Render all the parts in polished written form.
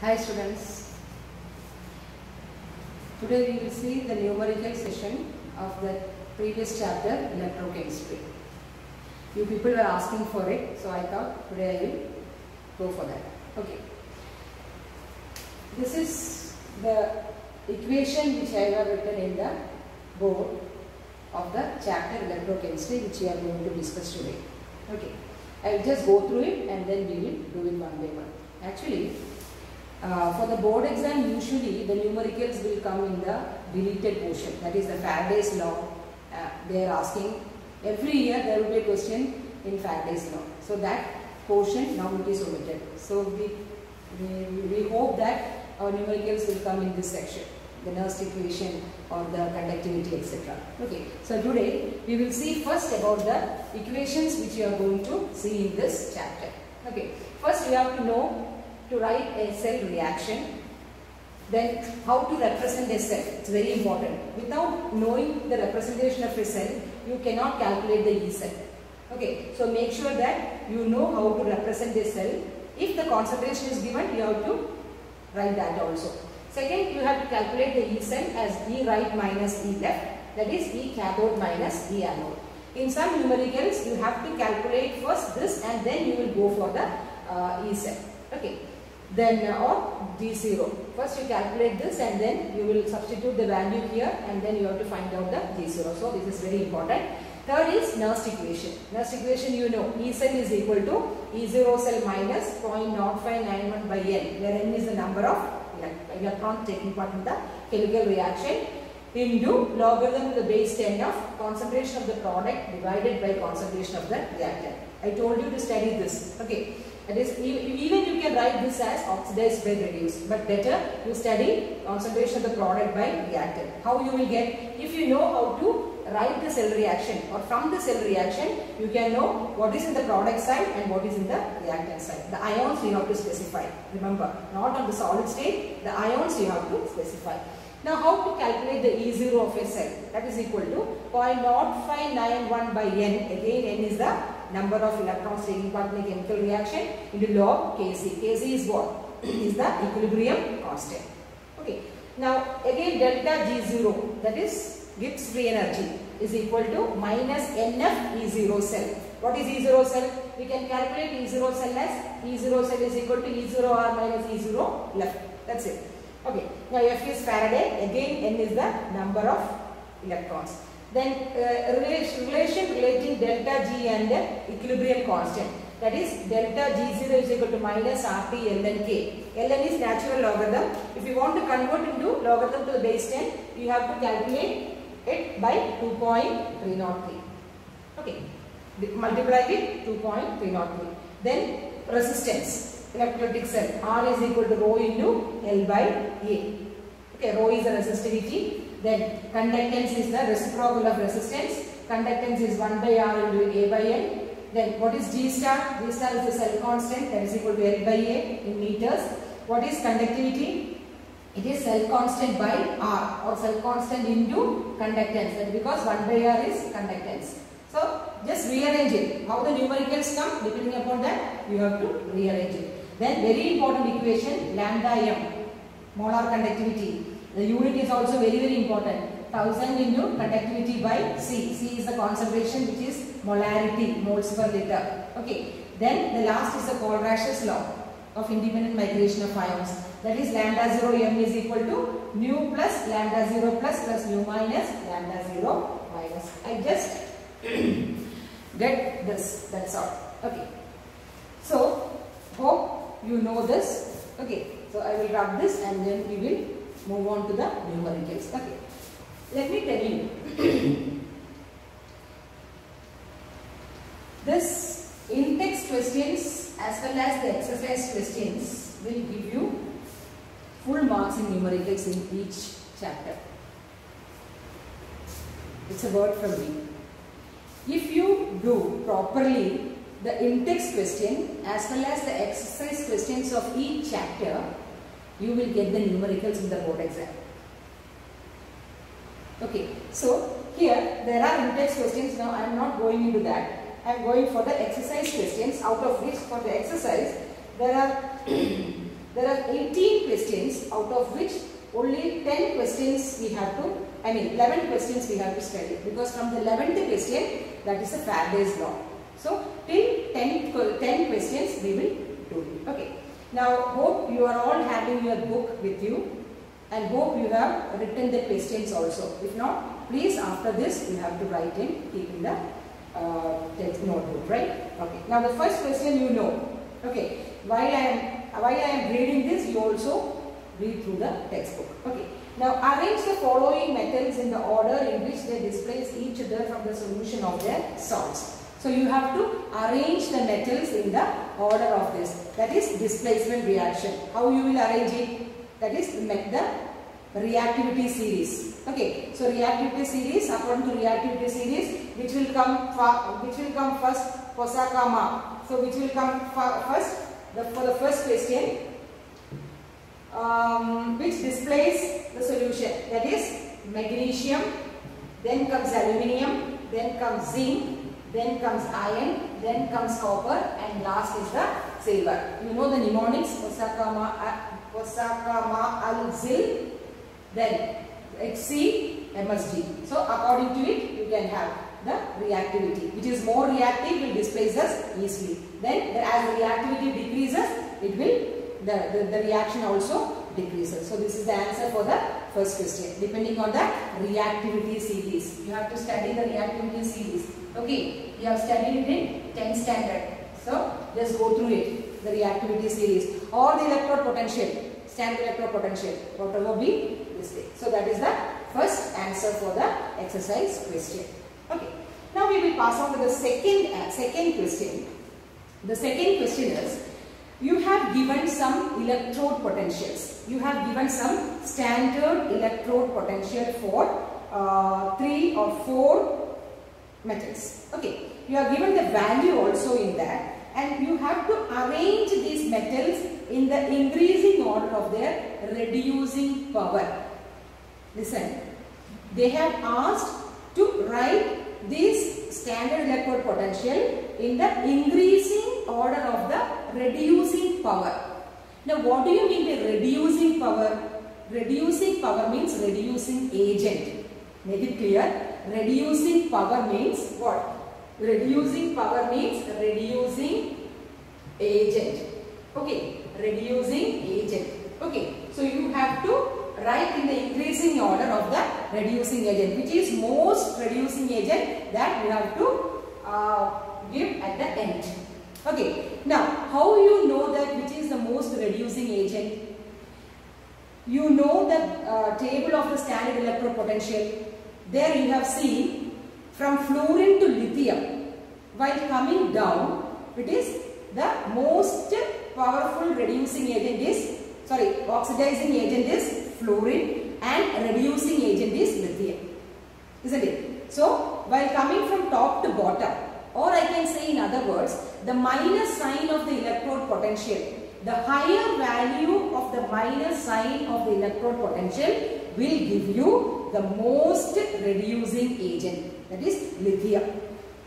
Hi students, today we will see the numerical session of the previous chapter electrochemistry. You people were asking for it, so I thought today I will go for that. Okay. This is the equation which I have written in the board of the chapter electrochemistry which we are going to discuss today. Okay. I will just go through it and then we will do it one by one. Actually, for the board exam, usually the numericals will come in the deleted portion. That is the Faraday's law. They are asking every year there will be a question in Faraday's law. So that portion now it is omitted. So we hope that our numericals will come in this section, the Nernst equation or the conductivity, etc. Okay. So today we will see first about the equations which you are going to see in this chapter. Okay. First we have to know to write a cell reaction, then how to represent a cell. It's very important. Without knowing the representation of a cell, you cannot calculate the E cell. Okay, so make sure that you know how to represent a cell. If the concentration is given, you have to write that also. Second, you have to calculate the E cell as E right minus E left, that is E cathode minus E anode. In some numericals, you have to calculate first this and then you will go for the E cell. Okay. Then or G0. First you calculate this and then you will substitute the value here and then you have to find out the G0. So this is very important. Third is Nernst equation. Nernst equation you know, E cell is equal to E0 cell minus 0.0591 by N, where N is the number of electrons taking part in the chemical reaction, into logarithm to the base 10 of concentration of the product divided by concentration of the reactant. I told you to study this. Okay. That is, even you can write this as oxidized by reduced, but better you study concentration of the product by reactant. How you will get, if you know how to write the cell reaction or from the cell reaction, you can know what is in the product side and what is in the reactant side. The ions you have to specify. Remember, not on the solid state, the ions you have to specify. Now, how to calculate the E0 of a cell? That is equal to 0.0591 by N. Again, N is the number of electrons taking part in a chemical reaction into log Kc. Kc is what? Is the equilibrium constant. Okay. Now, again delta G0, that is Gibbs free energy, is equal to minus NF E0 cell. What is E0 cell? We can calculate E0 cell as E0 cell is equal to E0R minus E0 left. That's it. Okay. Now, F is Faraday. Again, N is the number of electrons. Then relation relating delta G and equilibrium constant. That is delta G0 is equal to minus RT ln K. Ln is natural logarithm. If you want to convert into logarithm to the base 10, you have to calculate it by 2.303. Okay. Multiply with 2.303. Then resistance. Electrolytic cell. R is equal to rho into L by A. Okay. Rho is the resistivity. Then conductance is the reciprocal of resistance. Conductance is 1 by R into A by N. Then what is G star? G star is the cell constant, that is equal to L by A in meters. What is conductivity? It is cell constant by R or cell constant into conductance. That because 1 by R is conductance. So just rearrange it. How the numericals come, depending upon that, you have to rearrange it. Then very important equation, lambda M, molar conductivity. The unit is also very, very important. 1000 into conductivity by C. C is the concentration, which is molarity, moles per liter. Okay. Then the last is the Kohlrausch's law of independent migration of ions. That is lambda 0 M is equal to nu plus lambda 0 plus nu minus lambda 0 minus. I just get this. That's all. Okay. So hope you know this. Okay. So I will rub this and then we will move on to the numericals. Okay. Let me tell you. This in-text questions as well as the exercise questions will give you full marks in numericals in each chapter. It's a word from me. If you do properly the in-text question as well as the exercise questions of each chapter, you will get the numericals in the board exam. Okay, so here there are in-text questions. Now I am not going into that. I am going for the exercise questions, out of which for the exercise there are there are 18 questions, out of which only 10 questions we have to, 11 questions we have to study, because from the 11th question, that is a Faraday's law. So till 10 questions we will do it. Okay. Now hope you are all having your book with you, and hope you have written the questions also. If not, please after this you have to write in, keep in the text notebook, right? Okay. Now the first question you know. Okay. While I am reading this, you also read through the textbook. Okay. Now arrange the following metals in the order in which they displace each other from the solution of their salts. So you have to arrange the metals in the order of this. That is displacement reaction. How you will arrange it? That is the reactivity series. Okay. So reactivity series, according to reactivity series, which will come first? Posakama. So which will come first? For the first question, which displays the solution, that is magnesium, then comes aluminium, then comes zinc, then comes iron, then comes copper, and last is the silver. You know the mnemonics, Posakama Al-Zil, then Hc, Msg. So according to it, you can have the reactivity. Which is more reactive will displace us easily. Then as the reactivity decreases, it will the reaction also decreases. So this is the answer for the first question. Depending on the reactivity series, you have to study the reactivity series. Okay, you have studied it in 10th standard. So just go through it. The reactivity series or the electrode potential, standard electrode potential, whatever be this way. So that is the first answer for the exercise question. Okay. Now we will pass on to the second question. The second question is, you have given some electrode potentials. You have given some standard electrode potential for 3 or 4 metals. Okay. You are given the value also in that, and you have to arrange these metals in the increasing order of their reducing power. Listen. They have asked to write this standard electrode potential in the increasing order of the reducing power. Now what do you mean by reducing power? Reducing power means reducing agent. Make it clear. Reducing power means what? Reducing power means reducing agent. Okay. Reducing agent. Okay. So you have to write in the increasing order of the reducing agent, which is most reducing agent that you have to give at the end. Okay. Now, how you know that which is the most reducing agent? You know the table of the standard electrode potential. There you have seen from fluorine to lithium. While coming down, it is the most powerful reducing agent is, oxidizing agent is fluorine and reducing agent is lithium. Isn't it? So, while coming from top to bottom, or I can say in other words, the minus sign of the electrode potential, the higher value of the minus sign of the electrode potential will give you the most reducing agent, that is lithium.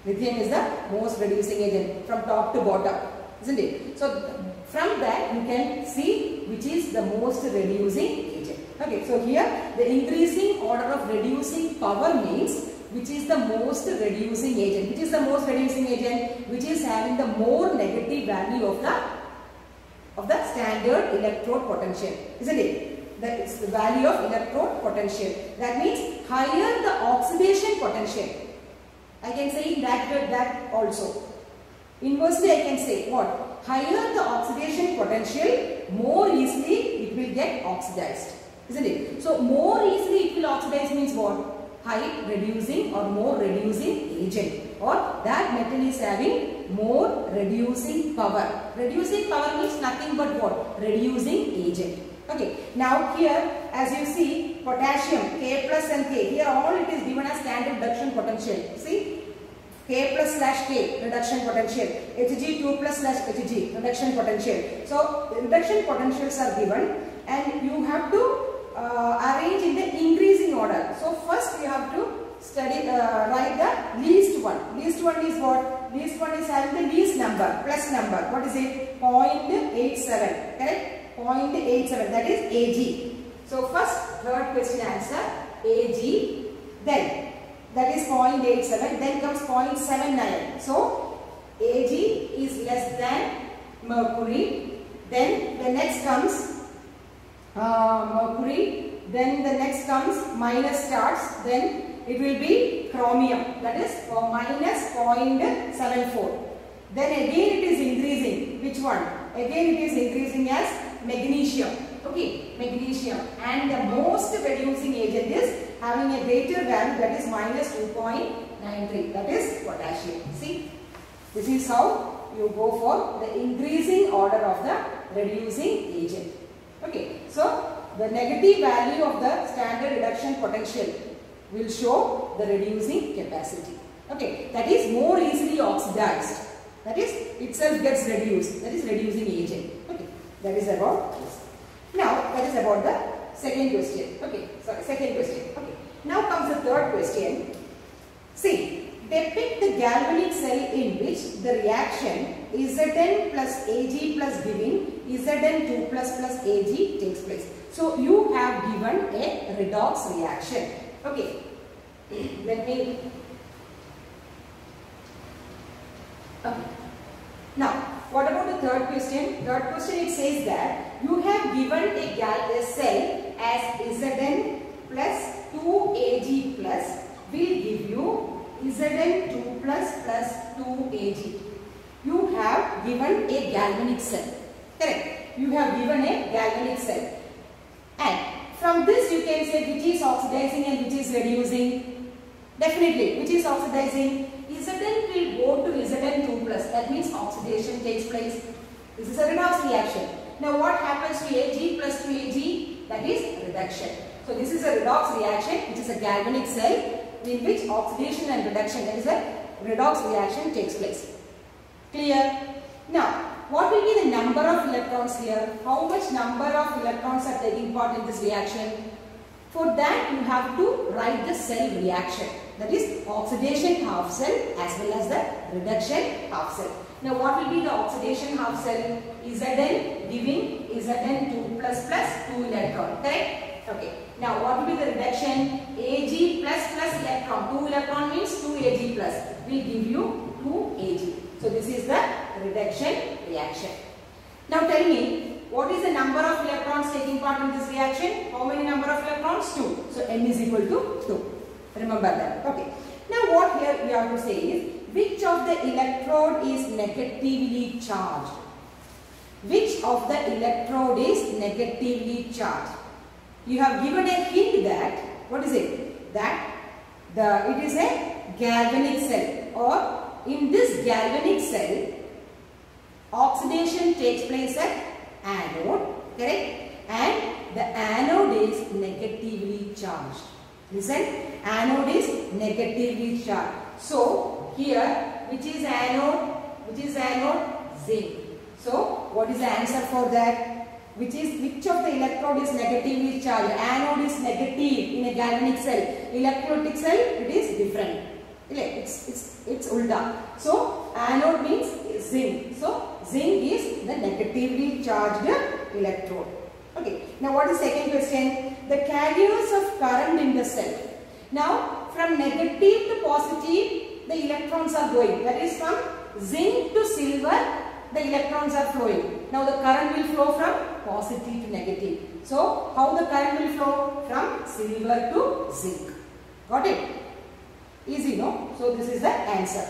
Lithium is the most reducing agent from top to bottom, isn't it? So, from that you can see which is the most reducing agent. Okay, so here the increasing order of reducing power means which is the most reducing agent. Which is the most reducing agent? Which is having the more negative value of the standard electrode potential, isn't it? That is the value of electrode potential. That means higher the oxidation potential. I can say that also. Inversely, I can say what? Higher the oxidation potential, more easily it will get oxidized, isn't it? So, more easily it will oxidize means what? High reducing or more reducing agent, or that metal is having more reducing power. Reducing power means nothing but what? Reducing agent. Okay. Now here, as you see, potassium, K plus and K. Here all it is given as standard reduction potential. See, K plus slash K reduction potential, Hg2 plus slash Hg reduction potential. So reduction potentials are given, and you have to arrange in the increasing order. So first you have to study, write the least one. Least one is what? Least one is having the least number, plus number. What is it? 0.87. Correct? 0.87, that is Ag. So first third question answer Ag, then that is 0.87, then comes 0.79. So Ag is less than mercury. Then the next comes mercury. Then the next comes minus starts. Then it will be chromium, that is for minus 0.74. Then again it is increasing. Which one? Again it is increasing as magnesium. Okay, magnesium. And the most reducing agent is having a greater value, that is minus 2.93. That is potassium. See, this is how you go for the increasing order of the reducing agent. Okay, so the negative value of the standard reduction potential will show the reducing capacity. Okay, that is more easily oxidized. That is itself gets reduced. That is reducing agent. Okay, that is about this. Now that is about the second question. Okay, sorry, second question. Okay, now comes the third question. See, depict the galvanic cell in which the reaction Zn plus Ag plus giving Zn2 plus Ag takes place. So you have given a redox reaction. Okay, let me. Okay. Now, what about the third question? Third question, it says that you have given a cell as Zn plus 2Ag plus will give you Zn2 plus 2Ag. You have given a galvanic cell. Correct. You have given a galvanic cell. And from this you can say which is oxidizing and which is reducing. Definitely, which is oxidizing? Zn will go to Zn2 plus. That means oxidation takes place. This is a redox reaction. Now what happens to Ag plus to Ag? That is reduction. So this is a redox reaction, which is a galvanic cell in which oxidation and reduction, that is a redox reaction takes place. Clear? Now, what will be the number of electrons here? How much number of electrons are taking part in this reaction? For that you have to write the cell reaction. That is oxidation half cell as well as the reduction half cell. Now what will be the oxidation half cell? Zn giving Zn2 plus 2 electron. Correct? Okay. Now what will be the reduction? Ag plus electron. 2 electron means 2 Ag plus will give you 2 Ag. So this is the reduction reaction. Now tell me, what is the number of electrons taking part in this reaction? How many number of electrons? 2. So n is equal to 2. Remember that. Okay. Now what here we have to say is, which of the electrode is negatively charged? Which of the electrode is negatively charged? You have given a hint that, what is it? That it is a galvanic cell, or in this galvanic cell, oxidation takes place at anode, correct? And the anode is negatively charged. Listen, anode is negatively charged. So here, which is anode? Which is anode? Zinc. So what is the answer for that? Which of the electrode is negatively charged? Anode is negative in a galvanic cell. Electrolytic cell, it is different. It's ulta. So anode means zinc. So zinc is the negatively charged electrode. Okay. Now what is second question? The carriers of current in the cell. Now from negative to positive, the electrons are going. That is from zinc to silver, the electrons are flowing. Now the current will flow from positive to negative. So how the current will flow? From silver to zinc. Got it? Easy, no? So this is the answer.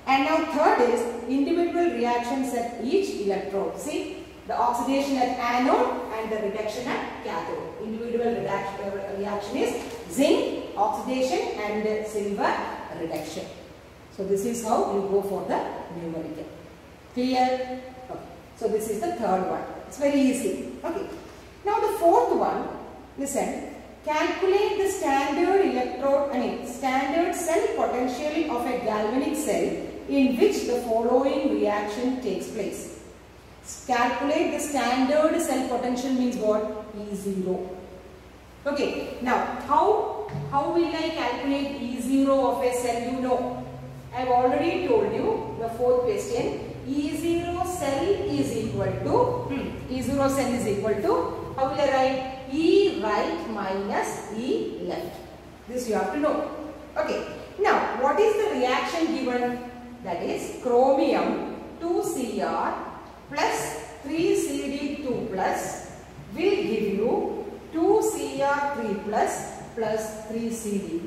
And now third is individual reactions at each electrode. See, the oxidation at anode and the reduction at cathode. Individual reaction is zinc oxidation and silver reduction. So this is how you go for the numerical. Clear? Okay. So this is the third one. It's very easy. Okay. Now the fourth one, listen. Calculate the standard cell potential of a galvanic cell in which the following reaction takes place. Calculate the standard cell potential means what? E0. Okay. Now, how will I calculate E0 of a cell? You know, I have already told you the fourth question. E0 cell is equal to, E0 cell is equal to, how will I write? E right minus E left. This you have to know. Okay. Now, what is the reaction given? That is chromium 2Cr plus 3Cd2 plus will give you 2Cr3 plus 3Cd.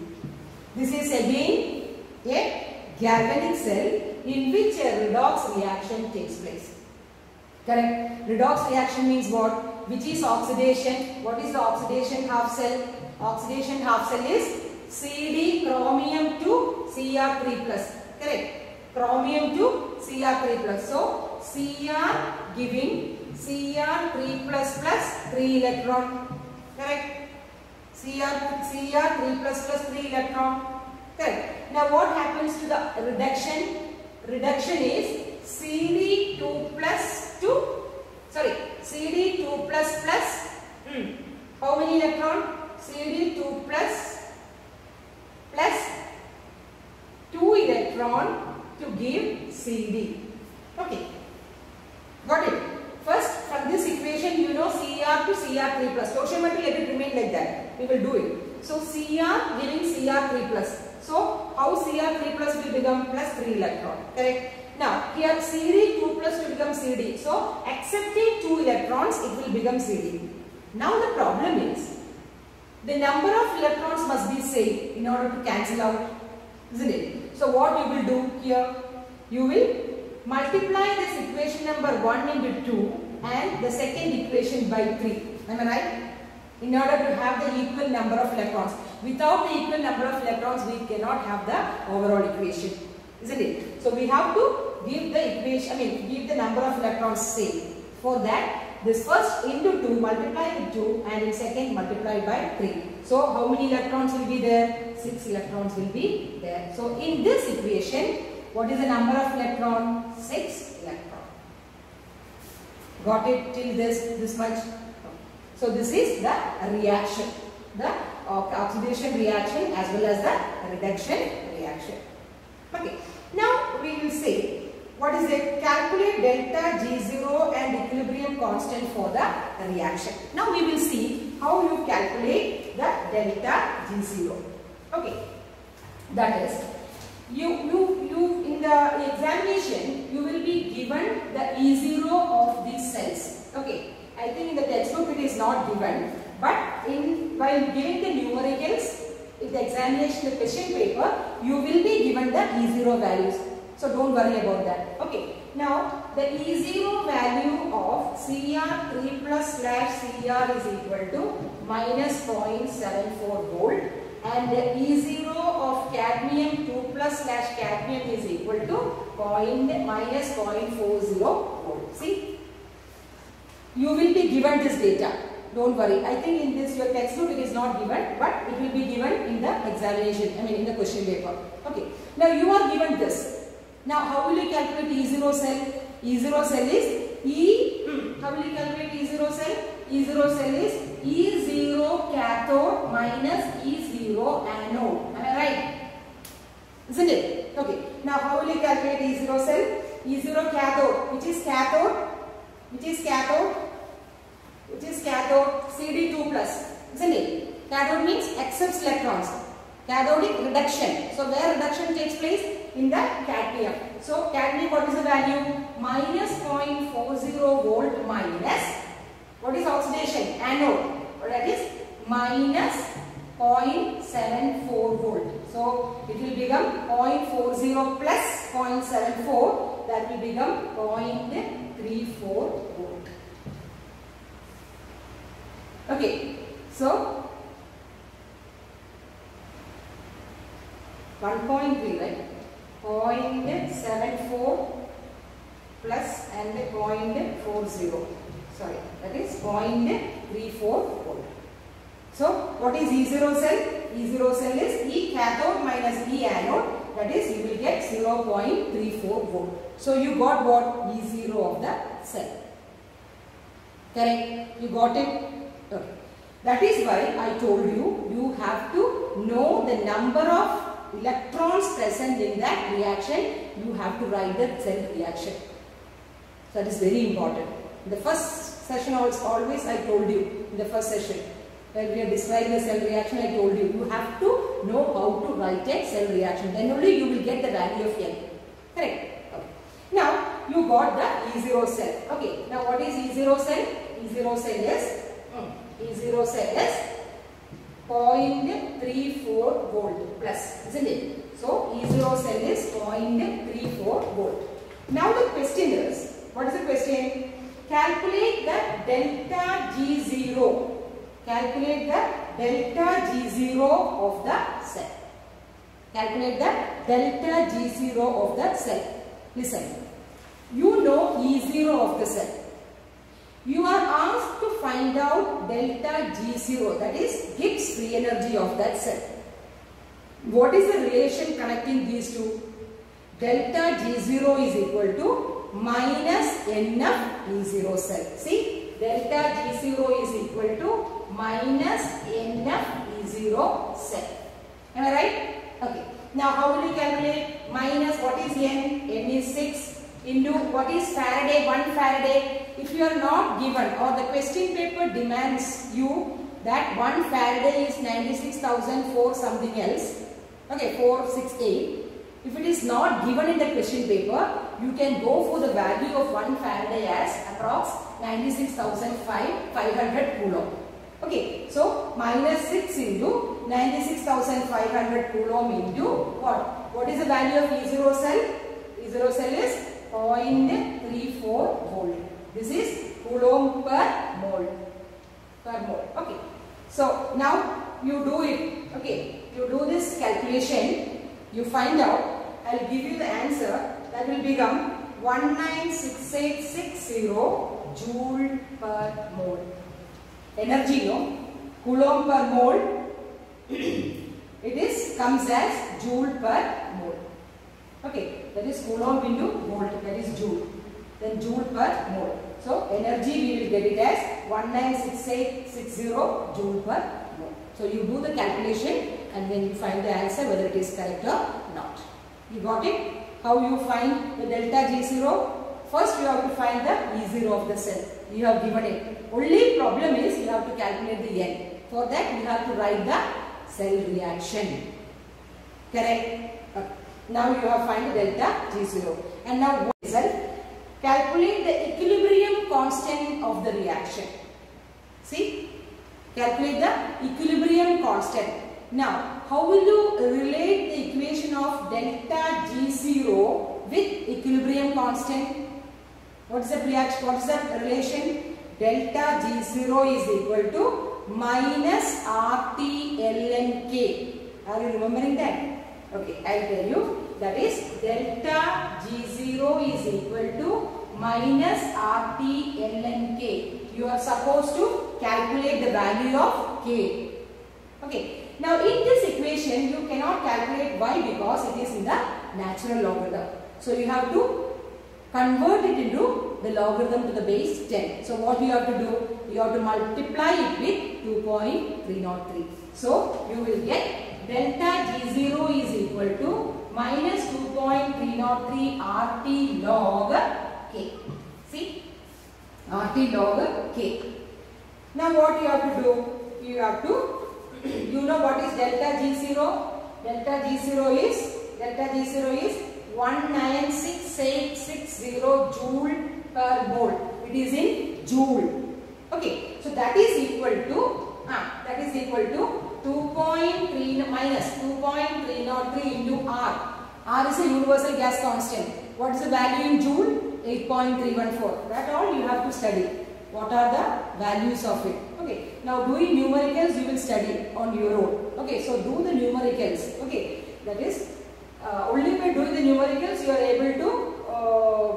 This is again a galvanic cell in which a redox reaction takes place. Correct? Redox reaction means what? Which is oxidation. What is the oxidation half cell? Oxidation half cell is Cd chromium to Cr3 plus. Correct? Chromium to Cr3 plus. So, Cr giving Cr3 plus 3 electron. Correct? Cr3 plus 3 electron. Correct. Now, what happens to the reduction? Reduction is Cd2 plus 2. Sorry, Cd2 plus how many electron? Cd2 plus 2 electron to give Cd. Okay, got it? First, from this equation, you know Cr to Cr3 plus. Stoichiometry, let it remain like that. We will do it. So, Cr giving Cr3 plus. So, how Cr3 plus will become plus 3 electron? Correct? Now, here Cd2 plus will become Cd. So, accepting 2 electrons, it will become Cd. Now, the problem is, the number of electrons must be same in order to cancel out, isn't it? So, what you will do here? You will multiply this equation number 1 into 2 and the second equation by 3. Am I right? In order to have the equal number of electrons. Without the equal number of electrons, we cannot have the overall equation, isn't it? So, we have to give the equation, give the number of electrons same. For that, this first into 2 multiply with 2 and in second multiply by 3. So, how many electrons will be there? 6 electrons will be there. So, in this equation, what is the number of electron? 6 electron. Got it till this much? So, this is the reaction, the oxidation reaction as well as the reduction reaction. Okay. Now, we will say, what is it? Calculate delta G0 and equilibrium constant for the reaction. Now, we will see how you calculate the delta G0. Okay. That is, you in the examination, you will be given the E0 of these cells. Okay. I think in the textbook it is not given, but while giving the numericals in the examination, the question paper, you will be given the E0 values. So don't worry about that. Okay. Now the E0 value of Cr3 plus /Cr is equal to minus 0.74 volt, and the E0 of cadmium 2 plus /cadmium is equal to minus 0.40 volt. See? You will be given this data. Don't worry. I think in this your textbook it is not given, but it will be given in the examination, in the question paper. Okay. Now you are given this. Now how will you calculate E0 cell? E0 cell is how will you calculate E0 cell? E0 cell is E0 cathode minus E0 anode. Am I right? Isn't it? Okay. Now how will you calculate E0 cell? E0 cathode. Which is cathode? Which is cathode? Which is cathode? Cd2 plus. Isn't it? Cathode means accepts electrons. Cathodic reduction. So where reduction takes place? In the cadmium. So cadmium, what is the value? Minus 0.40 volt minus. What is oxidation? Anode. That is minus 0.74 volt. So it will become 0.40 plus 0.74. That will become 0.34 volt. Okay. So 1.3, right? 0.74 plus and 0.40. Sorry, that is 0.34 volt. So, what is E0 cell? E0 cell is E cathode minus E anode. That is, you will get 0.34 volt. So, you got what? E0 of the cell. Correct? You got it? Okay. That is why I told you, you have to know the number of electrons present in that reaction. You have to write the cell reaction. So that is very important. In the first session always I told you, in the first session, when we are describing a cell reaction, I told you, you have to know how to write a cell reaction. Then only you will get the value of N. Correct? Okay. Now, you got the E0 cell. Okay. Now, what is E0 cell? E0 cell is 0.34 volt plus, isn't it? So, E0 cell is 0.34 volt. Now, the question is, what is the question? Calculate the delta G0. Calculate the delta G0 of the cell. Calculate the delta G0 of the cell. Listen, you know E0 of the cell. You are asked to find out delta G0, that is Gibbs free energy of that cell. What is the relation connecting these two? Delta G0 is equal to minus NF E0 cell. See, delta G0 is equal to minus NF E0 cell. Am I right? Okay. Now, how will you calculate? Minus what is N? N is 6 into what is Faraday? 1 Faraday. If you are not given or the question paper demands you that 1 Faraday is 96,004 something else. Okay, 468. If it is not given in the question paper, you can go for the value of 1 Faraday as approx 96,500 coulomb. Okay, so minus 6 into 96,500 coulomb into what? What is the value of E0 cell? E0 cell is 0.34 volt. This is coulomb per mole. Okay. So now you do it. Okay. You do this calculation. You find out. I will give you the answer. That will become 196860 joule per mole. Energy, no? Coulomb per mole. It comes as joule per mole. Okay. That is coulomb into volt. That is joule. Then joule per mole. So energy we will get it as 196860 joule per mole. So you do the calculation and then you find the answer whether it is correct or not. You got it? How you find the delta G0? First you have to find the E0 of the cell. You have given it. Only problem is you have to calculate the N. For that you have to write the cell reaction. Correct? Now you have find the delta G0. And now what result? Calculate the equilibrium constant of the reaction. See? Calculate the equilibrium constant. Now, how will you relate the equation of delta G0 with equilibrium constant? What is the reaction? What is the relation? Delta G0 is equal to minus RT ln K. Are you remembering that? Okay, I will tell you. That is delta G0 is equal to minus RT ln K. You are supposed to calculate the value of K. Okay. Now in this equation you cannot calculate Y because it is in the natural logarithm. So you have to convert it into the logarithm to the base 10. So what you have to do? You have to multiply it with 2.303. So you will get delta G0 is equal to minus 2.303 RT log K. See? RT log K. Now what you have to do? You have to, you know what is delta G0? Delta G0 is 196,860 joule per mole. It is in joule. Okay. So that is equal to 2.3 minus 2.303 into R. R is a universal gas constant. What is the value in joule? 8.314. That all you have to study. What are the values of it? Okay. Now doing numericals you will study on your own. Okay. So do the numericals. Okay. That is only by doing the numericals you are able to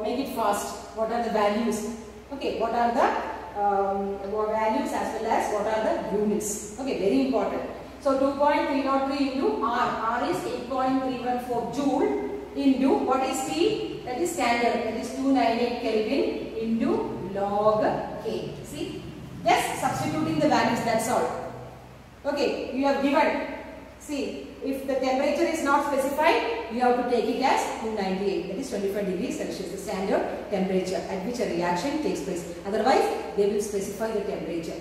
make it fast. What are the values? Okay. What are the values as well as what are the units? Okay. Very important. So 2.303 into R. R is 8.314 joule into what is T? That is standard. That is 298 Kelvin into log K. See? Just substituting the values, that's all. Okay, you have given. See, if the temperature is not specified, you have to take it as 298, that is 25 degrees Celsius, the standard temperature at which a reaction takes place. Otherwise, they will specify the temperature.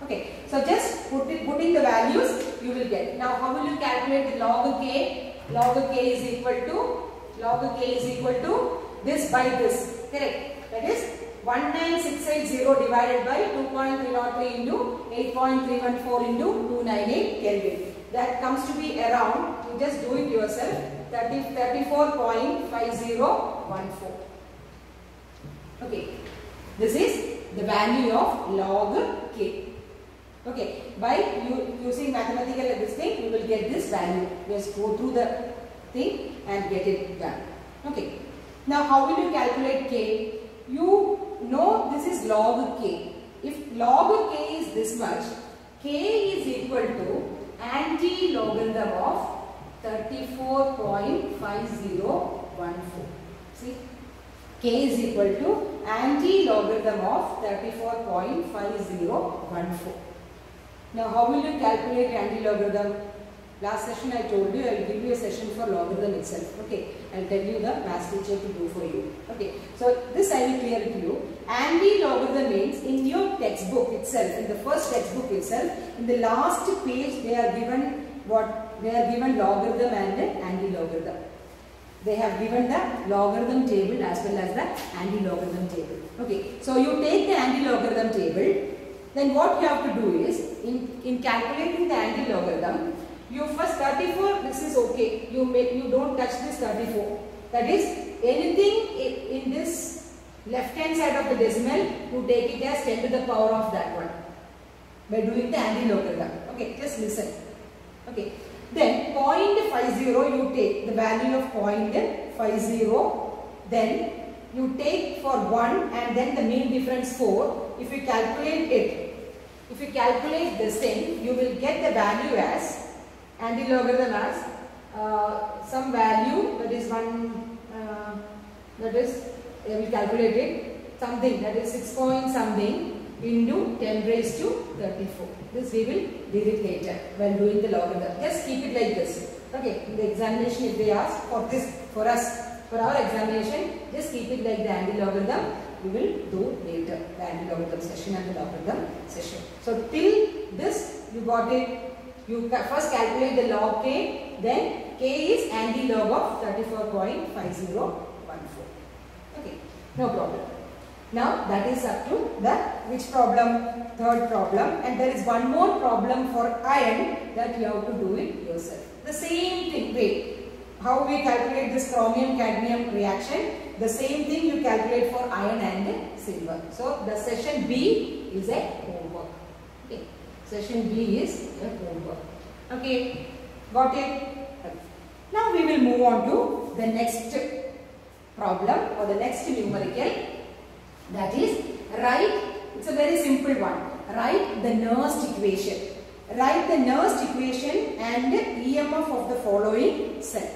Okay, so just put in the values, you will get. Now, how will you calculate the log K? Log K is equal to this by this, correct? That is 19680 divided by 2.303 into 8.314 into 298 Kelvin. That comes to be around, you just do it yourself, 34.5014. Okay, this is the value of log K. Okay, by using mathematical this thing, you will get this value. Just go through the thing and get it done. Okay, now how will you calculate K? You know this is log K. If log K is this much, K is equal to anti-logarithm of 34.5014. See, K is equal to anti-logarithm of 34.5014. Now, how will you calculate anti-logarithm? Last session I told you, I will give you a session for logarithm itself. Okay, I will tell you the math teacher to do for you. Okay, so this I will clear it to you. Anti-logarithm means in your textbook itself, in the first textbook itself, in the last page they are given what? They are given logarithm and anti-logarithm. They have given the logarithm table as well as the anti-logarithm table. Okay, so you take the anti-logarithm table. Then what you have to do is, in calculating the anti-logarithm, you first 34, this is okay, you don't touch this 34. That is, anything in this left hand side of the decimal, you take it as 10 to the power of that one by doing the anti-logarithm. Okay, just listen. Okay, then 0.50 you take the value of 0.50, then you take for 1 and then the mean difference 4. If you calculate it, if you calculate this thing, you will get the value as anti-logarithm as some value, that is I will calculate it, something that is 6 point something into 10 raised to 34. This we will do it later when doing the logarithm. Just keep it like this. Okay, in the examination if they ask for this, for us, for our examination, just keep it like the anti-logarithm. We will do later the anti-logarithm session and the logarithm session. So till this you got it. You first calculate the log K, then K is anti-log of 34.5014. Okay, no problem. Now that is up to the which problem? Third problem, and there is one more problem for iron that you have to do it yourself. The same thing. Wait. How we calculate this chromium-cadmium reaction? The same thing you calculate for iron and silver. So the session B is a homework. Okay. Session B is a homework. Okay. Got it? Now we will move on to the next problem or the next numerical. That is, write. It's a very simple one. Write the Nernst equation. Write the Nernst equation and EMF of the following cell.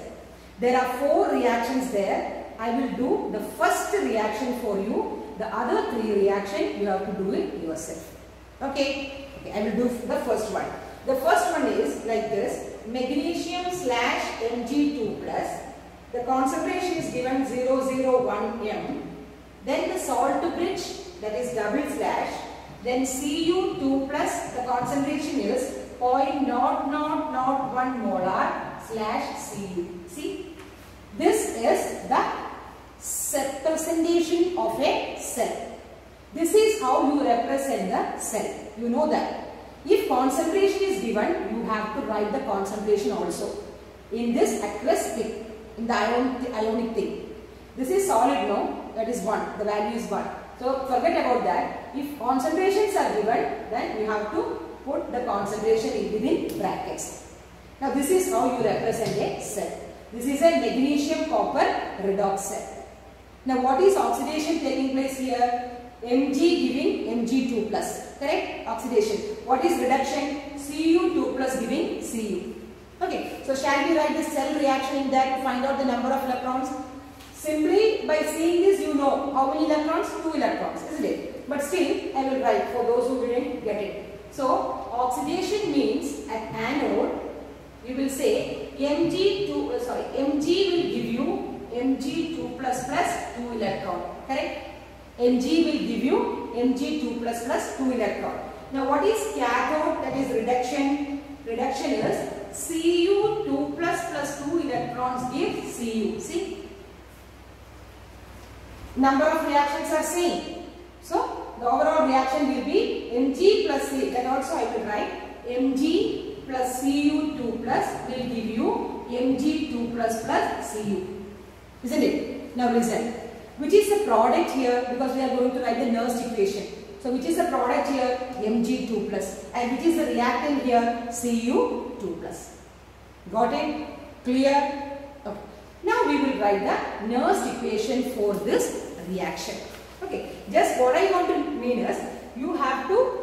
There are 4 reactions there. I will do the first reaction for you. The other 3 reactions you have to do it yourself. Okay? I will do the first one. The first one is like this. Magnesium / Mg2 plus. The concentration is given 001 m. Then the salt bridge, that is double slash. Then Cu2 plus, the concentration is 0.0001 molar / Cu. See, this is the representation of a cell. This is how you represent the cell. You know that. If concentration is given, you have to write the concentration also. In this aqueous thing, in the ionic thing. This is solid, no? That is 1. The value is 1. So forget about that. If concentrations are given, then you have to put the concentration within brackets. Now this is how you represent a cell. This is a magnesium copper redox cell. Now what is oxidation taking place here? Mg giving Mg2 plus. Correct? Oxidation. What is reduction? Cu2 plus giving Cu. Okay. So shall we write the cell reaction in that to find out the number of electrons? Simply by seeing this you know how many electrons? 2 electrons, isn't it? But still I will write for those who didn't get it. So oxidation means at anode you will say Mg will give you Mg2 plus 2 electron. Correct? Mg will give you Mg2 plus 2 electron. Now what is cathode? That is reduction. Reduction is Cu2 plus 2 electrons give Cu. See? Number of reactions are same. So the overall reaction will be Mg plus C. Then also I will write Mg plus Cu2 plus will give you Mg2 plus Cu. Isn't it? Now listen. Which is the product here? Because we are going to write the Nernst equation. So which is the product here? Mg2 plus. And which is the reactant here? Cu2 plus. Got it? Clear? Okay. Now we will write the Nernst equation for this reaction. Okay. Just what I want to mean is you have to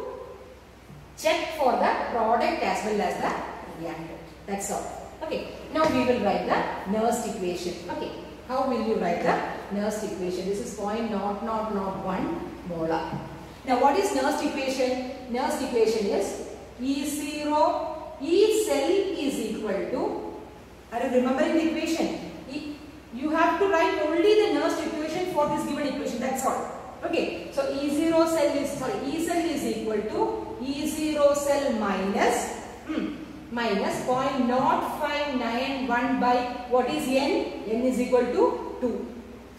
check for the product as well as the reactant. That's all. Okay. Now we will write the Nernst equation. Okay. How will you write the Nernst equation? This is 0.0001 molar. Now what is Nernst equation? Nernst equation is E0, E cell is equal to, are you remembering the equation? You have to write only the Nernst equation for this given equation, that's all. Okay, so E cell is equal to E0 cell minus 0.0591 by what is N? N is equal to 2.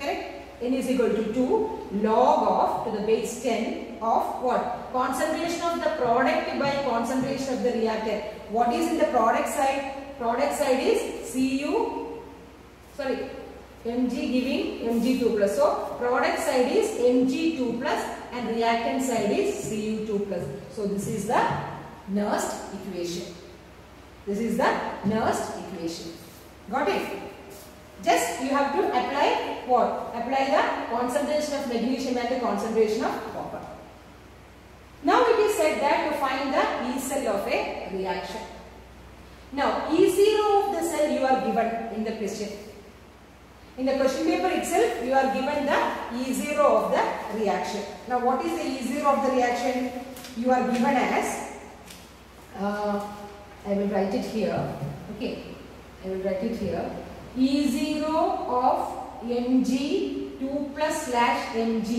Correct? N is equal to 2 log of to the base 10 of what? Concentration of the product by concentration of the reactant. What is in the product side? Product side is Mg giving Mg2 plus. So product side is Mg2 plus and reactant side is Cu2 plus. So this is the Nernst equation. This is the Nernst equation. Got it? Just you have to apply what? Apply the concentration of magnesium and the concentration of copper. Now it is said that to find the E cell of a reaction. Now E0 of the cell you are given in the question. In the question paper itself you are given the E0 of the reaction. Now what is the E0 of the reaction? You are given as, I will write it here. Okay, I will write it here. E0 of Mg2 plus slash Mg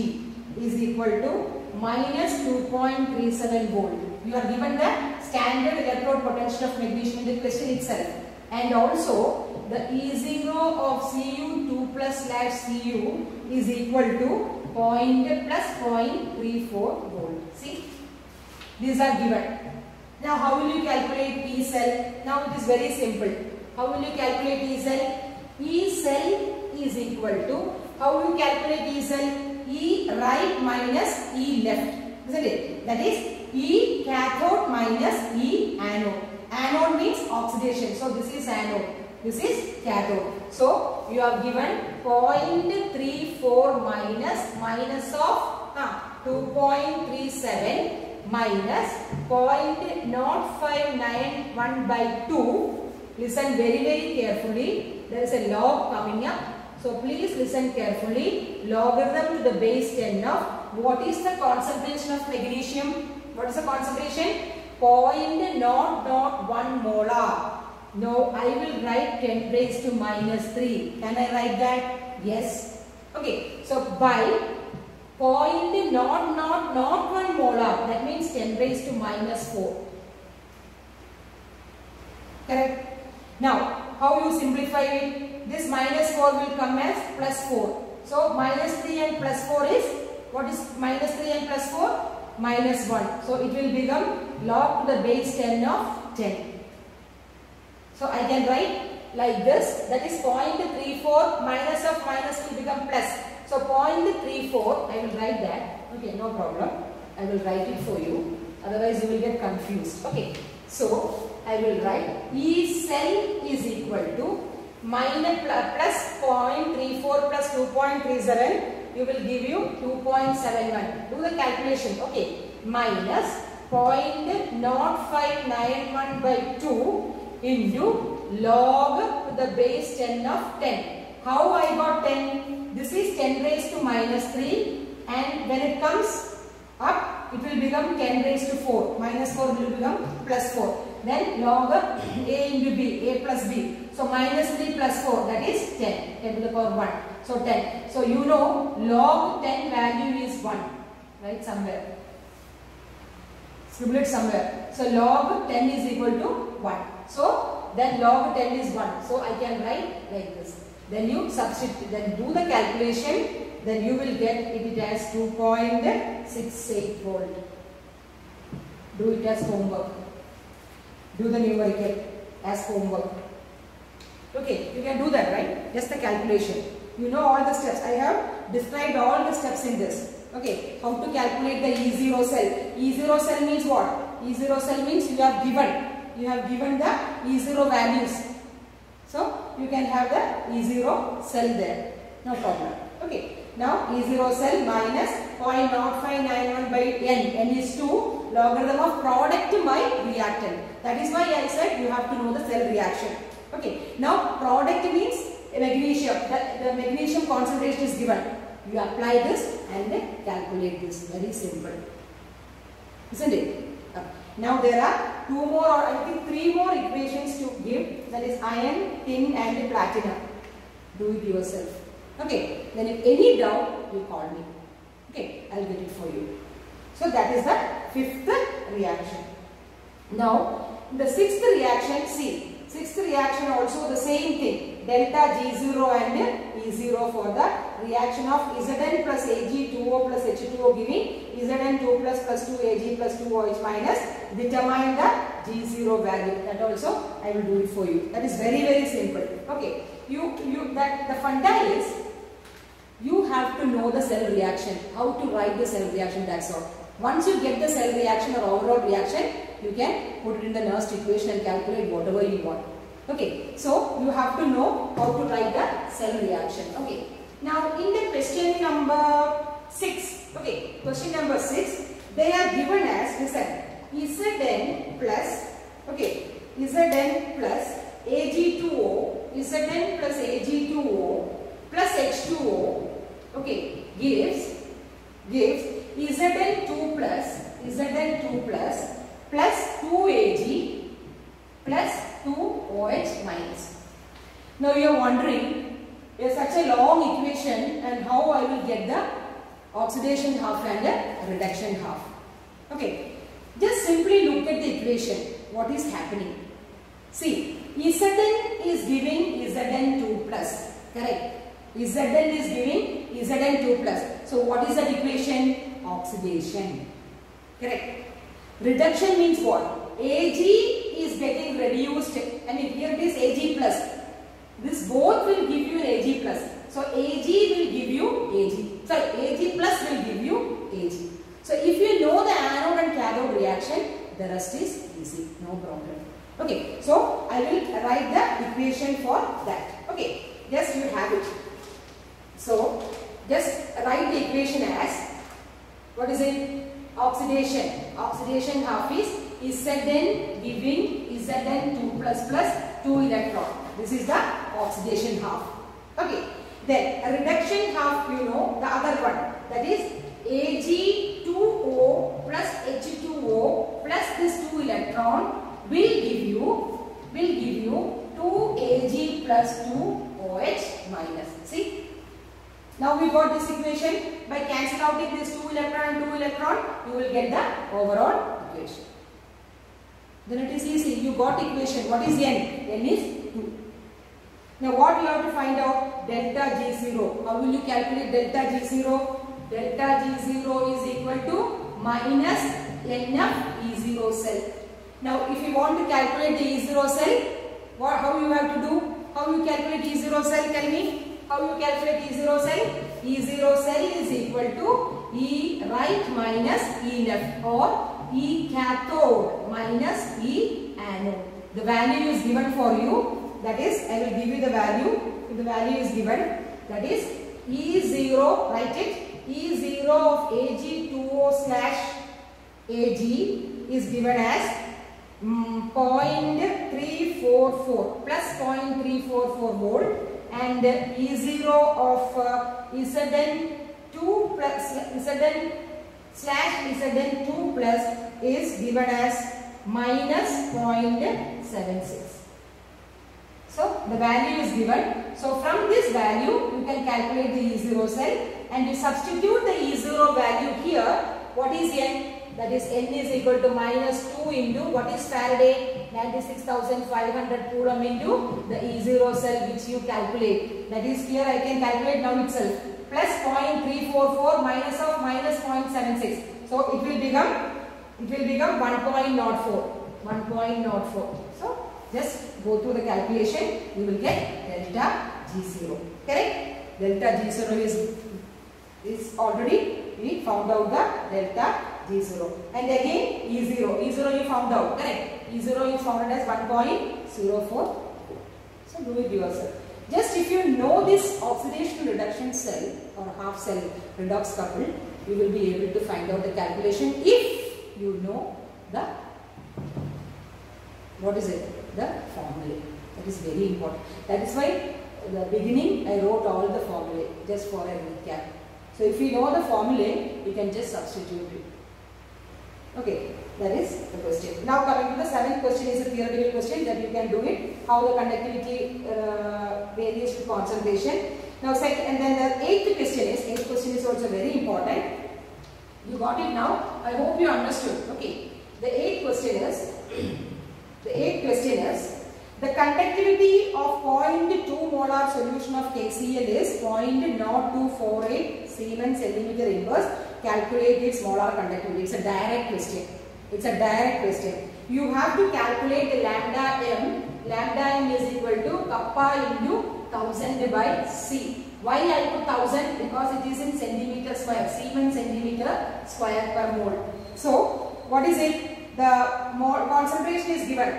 is equal to minus 2.37 volt. You are given the standard electrode potential of magnesium in the question itself. And also the E0 of Cu2 plus slash Cu is equal to plus 0.34 volt. See, these are given. Now how will you calculate E cell? Now it is very simple. How will you calculate E cell? E cell is equal to, how will you calculate E cell? E right minus E left. Isn't it? That is E cathode minus E anode. Anode means oxidation. So this is anode. This is cathode. So you are given 0.34 minus of 2.37 minus 0.0591 by 2. Listen very carefully. There is a log coming up. So please listen carefully. Logarithm to the base 10 of what is the concentration of magnesium? What is the concentration? 0.001 molar. No, I will write 10 raised to minus 3. Can I write that? Yes. Okay. So by 0.001 molar, that means 10 raised to minus 4. Correct? Now, how you simplify it? This minus 4 will come as plus 4. So, minus 3 and plus 4 is, what is minus 3 and plus 4? Minus 1. So, it will become log to the base 10 of 10. So, I can write like this. That is 0.34 minus of minus will become plus. So, 0.34, I will write that. Okay, no problem. I will write it for you. Otherwise, you will get confused. Okay. So, I will write E cell is equal to minus plus 0.34 plus 2.37. You will give you 2.71. Do the calculation. Okay. Minus 0.0591 by 2 into log to the base 10 of 10. How I got 10? This is 10 raised to minus 3 and when it comes up, it will become 10 raised to 4. Minus 4 will become plus 4. Then log A into B, A plus B. So minus 3 plus 4, that is 10, 10 to the power 1. So 10. So you know log 10 value is 1, right, somewhere. Scribble it somewhere. So log 10 is equal to 1. So then log 10 is 1. So I can write like this. Then you substitute, then do the calculation. Then you will get it as 2.68 volt. Do it as homework. Do the numerical as homework. Okay, you can do that, right? Just the calculation. You know all the steps. I have described all the steps in this. Okay, how to calculate the E0 cell. E0 cell means what? E0 cell means you have given the E0 values. So you can have the E0 cell there. No problem. Okay. Now E0 cell minus 0.0591 by n. N is 2. Logarithm of product by reactant. That is why I said you have to know the cell reaction. Okay. Now product means magnesium. The magnesium concentration is given. You apply this and calculate this. Very simple. Isn't it? Now there are 2 more or I think 3 more equations to give. That is iron, tin and platinum. Do it yourself. Okay. Then if any doubt, you call me. Okay. I will get it for you. So that is the 5th reaction. Now the 6th reaction, see. 6th reaction also the same thing. Delta G0 and E0 for the reaction of Zn plus Ag2O plus H2O giving Zn2 plus 2Ag plus 2OH minus. Determine the G0 value. That also I will do it for you. That is very, very simple. Okay. The funda is you have to know the cell reaction. How to write the cell reaction, that's all. Once you get the cell reaction or overall reaction, you can put it in the Nernst equation and calculate whatever you want. Okay, so you have to know how to write the cell reaction. Okay, now in the question number 6, okay, question number 6, they are given as, listen, Zn plus, okay, Zn plus Ag2O, Zn plus Ag2O plus H2O, okay, gives Zn2 plus 2Ag plus 2OH minus. Now you are wondering, there is such a long equation and how I will get the oxidation half and the reduction half. Okay, just simply look at the equation. What is happening? See, Zn is giving Zn2 plus, correct? Zn is giving Zn2 plus. So what is that equation? Oxidation. Correct. Reduction means what? Ag is getting reduced. I mean here it is Ag plus. This both will give you Ag plus. So Ag will give you Ag. Sorry, Ag plus will give you Ag. So if you know the anode and cathode reaction, the rest is easy. No problem. Okay. So I will write the equation for that. Okay. Just you have it. So just write the equation as, what is it? Oxidation. Oxidation half is Zn giving Zn2 plus 2 electron. This is the oxidation half. Okay. Then reduction half, you know the other one. That is Ag2O plus H2O plus this 2 electron will give you 2Ag plus 2OH minus. See? Now we got this equation. By cancel out this 2 electron and 2 electron, you will get the overall equation. Then it is easy. You got equation. What is N? N is 2. Now what you have to find out? Delta G0. How will you calculate delta G0? Delta G0 is equal to minus NF E0 cell. Now if you want to calculate the E0 cell, how you have to do? How you calculate E0 cell? Tell me. How you calculate E0 cell? E0 cell is equal to E right minus E left or E cathode minus E anode. The value is given for you. That is, I will give you the value. If the value is given, that is E0, write it. E0 of Ag2O slash Ag is given as 0.344 plus 0.344 volt. And E0 of Zn2 plus Zn slash Zn2 plus is given as minus 0.76. So the value is given. So from this value you can calculate the E0 cell and you substitute the E0 value here. What is N? That is N is equal to minus 2 into what is Faraday? 96,500 Coulomb into the E0 cell which you calculate. That is here I can calculate now itself. Plus 0.344 minus of minus 0.76. So it will become 1.04. 1.04. So just go through the calculation. You will get delta G0. Correct? Delta G0 is already we found out the delta G0. And again E0. E0 you found out. Correct? E0 is found as 1.04. So do it yourself. Just if you know this oxidation reduction cell or half cell redox couple, you will be able to find out the calculation if you know the the formulae. That is very important. That is why at the beginning I wrote all the formulae just for a recap. So if you know the formulae, you can just substitute it. Okay, that is the question. Now coming to the seventh question is a theoretical question that you can do it. How the conductivity varies with concentration. Now second, and then the eighth question is also very important. You got it now? I hope you understood. Okay. The eighth question is the conductivity of 0.2 molar solution of KCl is 0.0248 Siemens centimeter inverse. Calculate its molar conductivity. It's a direct question. You have to calculate the lambda m. Lambda m is equal to kappa into 1000 by C. Why I put 1000? Because it is in centimeter square. Siemens centimeter square per mole. So what is it? The concentration is given.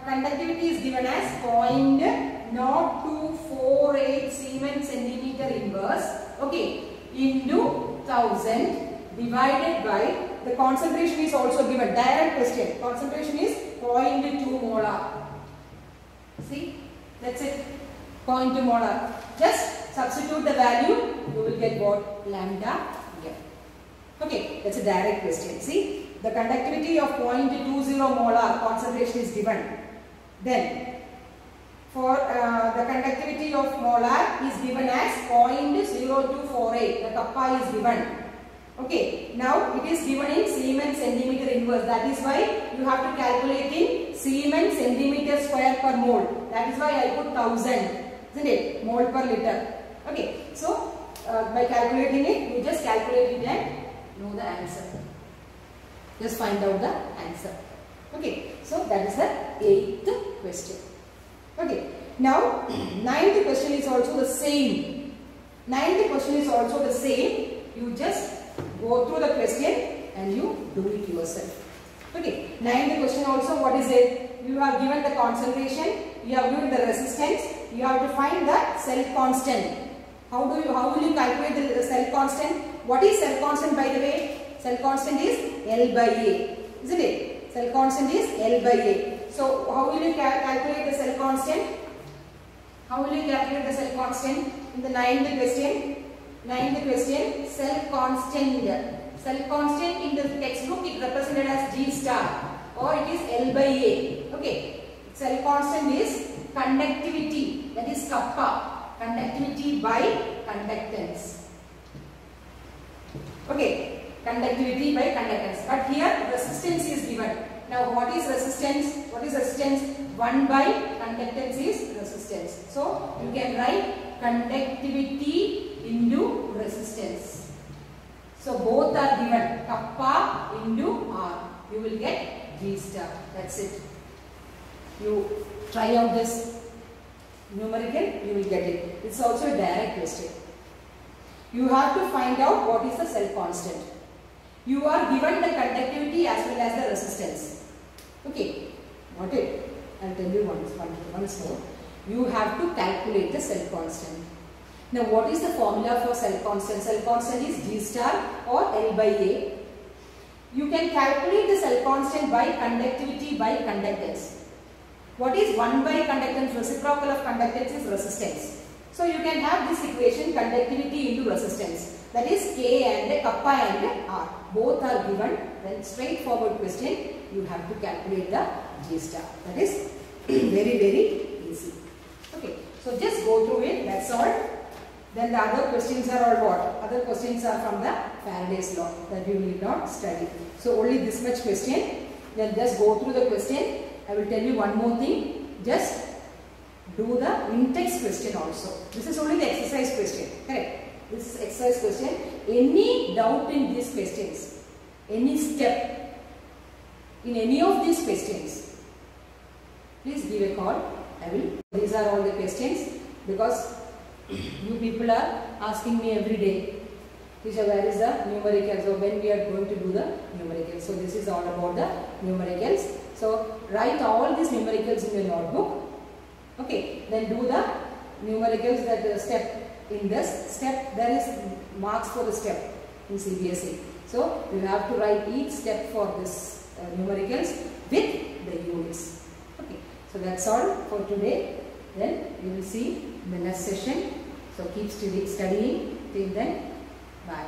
Conductivity is given as 0.0248 Siemens centimeter inverse. Okay, into 1000 divided by the concentration is also given. Direct question. Concentration is 0.2 molar. See, that's it. 0.2 molar. Just substitute the value. You will get what? Lambda here. Okay, that's a direct question. See. The conductivity of 0.20 molar concentration is given. Then, for the conductivity of molar is given as 0.0248. The kappa is given. Okay. Now, it is given in Siemens centimeter inverse. That is why you have to calculate in Siemens centimeter square per mole. That is why I put 1000. Isn't it? Mole per liter. Okay. So, by calculating it, you just calculate it and know the answer. Just find out the answer. Okay, so that is the 8th question. Okay, now 9th question is also the same. 9th question is also the same. You just go through the question and you do it yourself. Okay, 9th question also, what is it? You have given the concentration, you have given the resistance, you have to find the cell constant. How will you calculate the cell constant? What is cell constant, by the way? Cell constant is L by A, isn't it? Cell constant is L by A. So, how will you calculate the cell constant? How will you calculate the cell constant? In the 9th question, cell constant. Cell constant in the textbook it represented as G star or it is L by A. Okay. Cell constant is conductivity, that is kappa. Conductivity by conductance. Okay. Conductivity by conductance. But here resistance is given. Now what is resistance? 1 by conductance is resistance. So you can write conductivity into resistance. So both are given. Kappa into R. You will get G star. That's it. You try out this numerical, you will get it. It's also a direct question. You have to find out what is the cell constant. You are given the conductivity as well as the resistance. Okay, got it? I'll tell you once more. You have to calculate the cell constant. Now, what is the formula for cell constant? Cell constant is G star or L by A. You can calculate the cell constant by conductivity by conductance. What is 1 by conductance? Reciprocal of conductance is resistance. So, you can have this equation conductivity into resistance. That is K and kappa and R. Both are given. Then straightforward question. you have to calculate the G star. That is very, very easy. Okay, so just go through it, that's all. Then the other questions are all what? Other questions are from the Faraday's law that you need not study. So only this much question. Then just go through the question. I will tell you one more thing. Just do the in-text question also. This is only the exercise question. Correct? This is exercise question. Any doubt in these questions, any step in any of these questions, please give a call. I will. These are all the questions because you people are asking me every day, teacher, where is the numericals, or when we are going to do the numericals. So this is all about the numericals. So write all these numericals in your notebook. Okay, then do the numericals, that step. In this step there is marks for the step in CBSE. So you have to write each step for this numericals with the units. Okay, so that's all for today. Then you will see in the next session. So keep studying. Till then, bye.